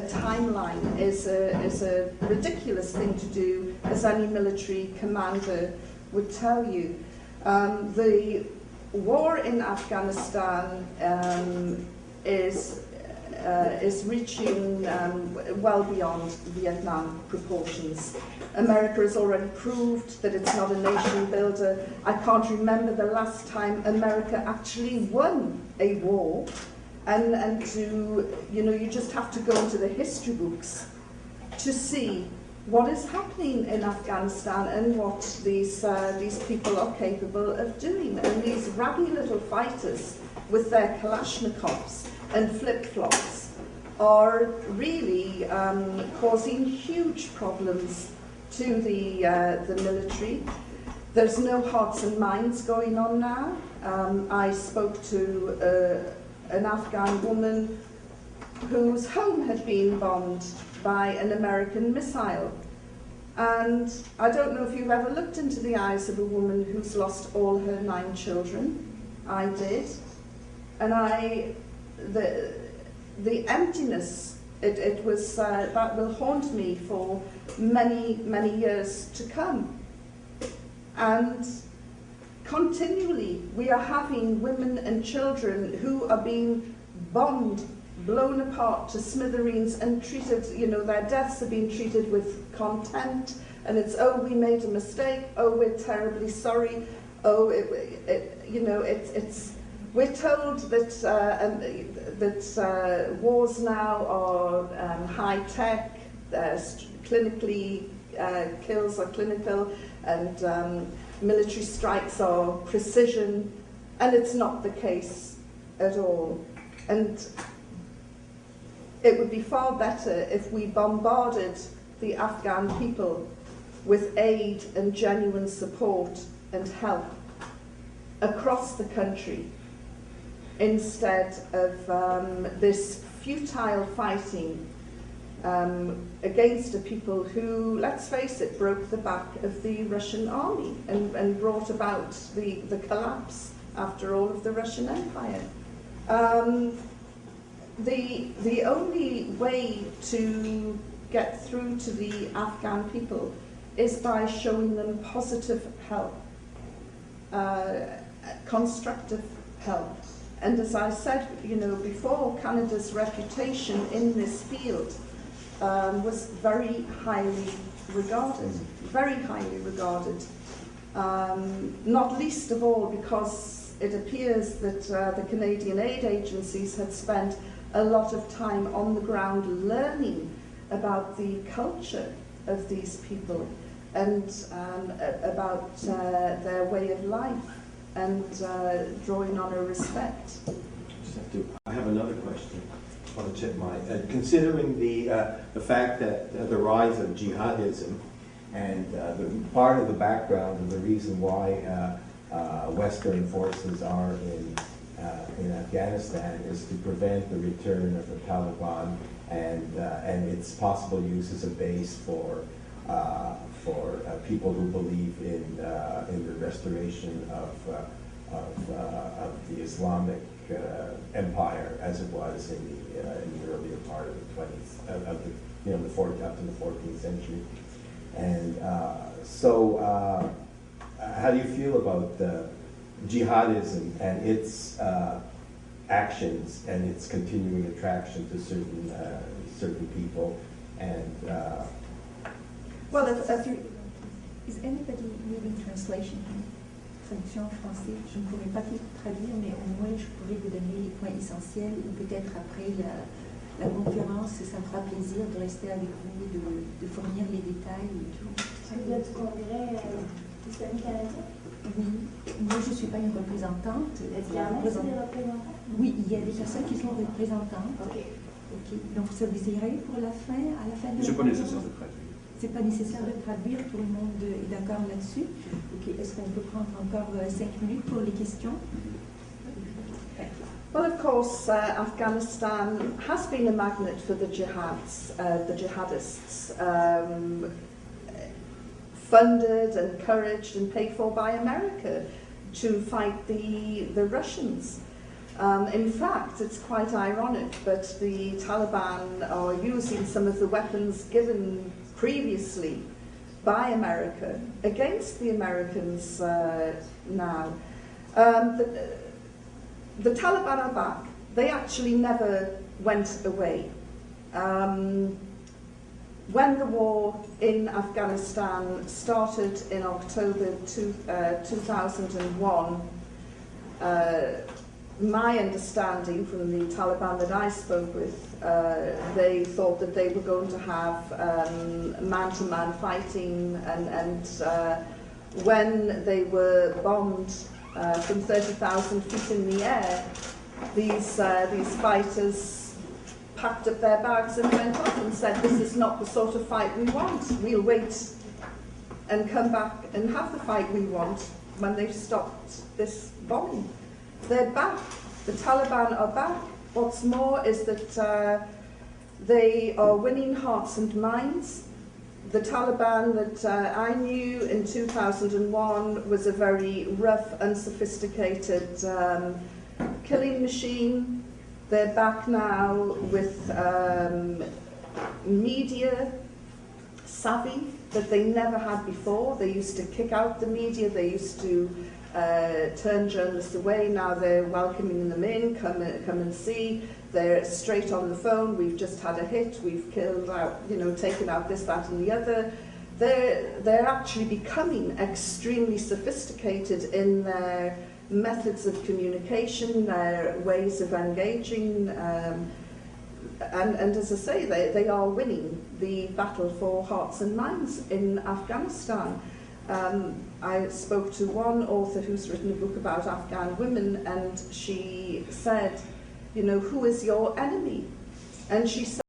timeline is a ridiculous thing to do, as any military commander would tell you. The war in Afghanistan is reaching well beyond Vietnam proportions. America has already proved that it's not a nation builder. I can't remember the last time America actually won a war. And to, you just have to go into the history books to see what is happening in Afghanistan and what these people are capable of doing. And these raggy little fighters with their Kalashnikovs and flip-flops are really causing huge problems to the military. There's no hearts and minds going on now. I spoke to an Afghan woman whose home had been bombed by an American missile. And I don't know if you've ever looked into the eyes of a woman who's lost all her 9 children. I did. And the emptiness, it was, that will haunt me for many, many years to come. And continually, we are having women and children who are being bombed, blown apart to smithereens and treated, their deaths are being treated with contempt, and it's, oh, we made a mistake, oh, we're terribly sorry, oh, we're told that wars now are high-tech, clinically, kills are clinical, and military strikes are precision, and it's not the case at all. And it would be far better if we bombarded the Afghan people with aid and genuine support and help across the country, instead of this futile fighting against a people who, let's face it, broke the back of the Russian army and brought about the collapse, after all, of the Russian Empire. The only way to get through to the Afghan people is by showing them positive help, constructive help. And as I said, before, Canada's reputation in this field was very highly regarded, not least of all because it appears that the Canadian aid agencies had spent a lot of time on the ground learning about the culture of these people and about their way of life, and drawing on a respect. I have another question. I want to check my. Considering the fact that the rise of jihadism and the part of the background and the reason why Western forces are in Afghanistan is to prevent the return of the Taliban and its possible use as a base for people who believe in the restoration of the Islamic empire as it was in the earlier part of the 20th, up to the 14th century. And so how do you feel about jihadism and its actions and its continuing attraction to certain people? And well, is anybody needing translation? Traduction en français, je ne pourrais pas tout traduire, mais au moins je pourrais vous donner les points essentiels, ou peut-être après la conférence, ça me fera plaisir de rester avec vous, de fournir les détails et tout. Vous êtes du congrès islamique canadien? Oui, moi je ne suis pas une représentante. Est-ce qu'il y en a des représentants? Oui, il y a des personnes qui sont représentantes. Ok. Donc ça vous irait pour la fin, à la fin de la conférence? C'est pas nécessaire de traduire. C'est pas nécessaire de traduire, tout le monde est d'accord là-dessus. Ok, est-ce qu'on peut prendre encore 5 minutes pour les questions? Well, of course, Afghanistan has been a magnet for the jihadists, funded, encouraged and paid for by America to fight the Russians. In fact, it's quite ironic, but the Taliban are using some of the weapons given previously by America against the Americans now. The Taliban are back. They actually never went away. When the war in Afghanistan started in October 2001, my understanding from the Taliban that I spoke with, they thought that they were going to have man-to-man fighting, and when they were bombed from 30,000 feet in the air, these fighters packed up their bags and went off and said, this is not the sort of fight we want. We'll wait and come back and have the fight we want when they've stopped this bombing. They're back. The Taliban are back. What's more is that they are winning hearts and minds. The Taliban that I knew in 2001 was a very rough, unsophisticated killing machine. They're back now with media savvy that they never had before. They used to kick out the media. They used to turn journalists away. Now they're welcoming them in. Come and see. They're straight on the phone. We've just had a hit. We've killed out, taken out this, that, and the other. They're actually becoming extremely sophisticated in their methods of communication, their ways of engaging, and as I say, they are winning the battle for hearts and minds in Afghanistan. I spoke to one author who's written a book about Afghan women, and she said, who is your enemy? And she said,